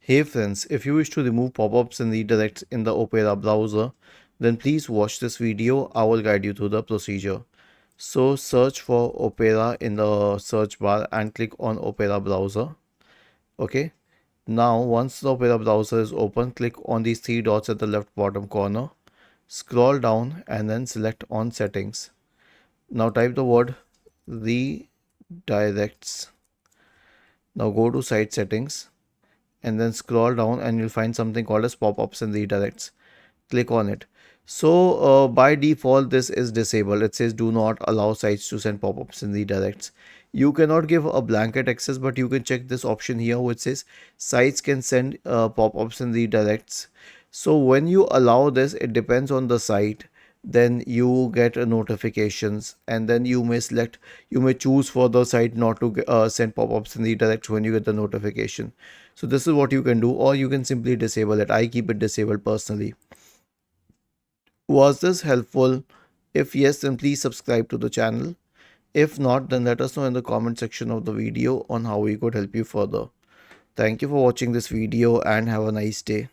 Hey friends, if you wish to remove pop-ups and redirects in the Opera browser, then please watch this video. I will guide you through the procedure. So search for Opera in the search bar and click on Opera browser. Okay. Now once the Opera browser is open, click on these three dots at the left bottom corner. Scroll down and then select on settings. Now type the word redirects. Now go to site settings and then scroll down and you'll find something called as pop-ups and redirects. Click on it. So by default this is disabled. It says do not allow sites to send pop-ups and redirects. You cannot give a blanket access, but you can check this option here which says sites can send pop-ups and redirects. So when you allow this, it depends on the site, then you get notifications, and then you may choose for the site not to send pop-ups and redirects when you get the notification. So this is what you can do, or you can simply disable it. I keep it disabled personally. Was this helpful? If yes, then please subscribe to the channel. If not, then let us know in the comment section of the video on how we could help you further. Thank you for watching this video and have a nice day.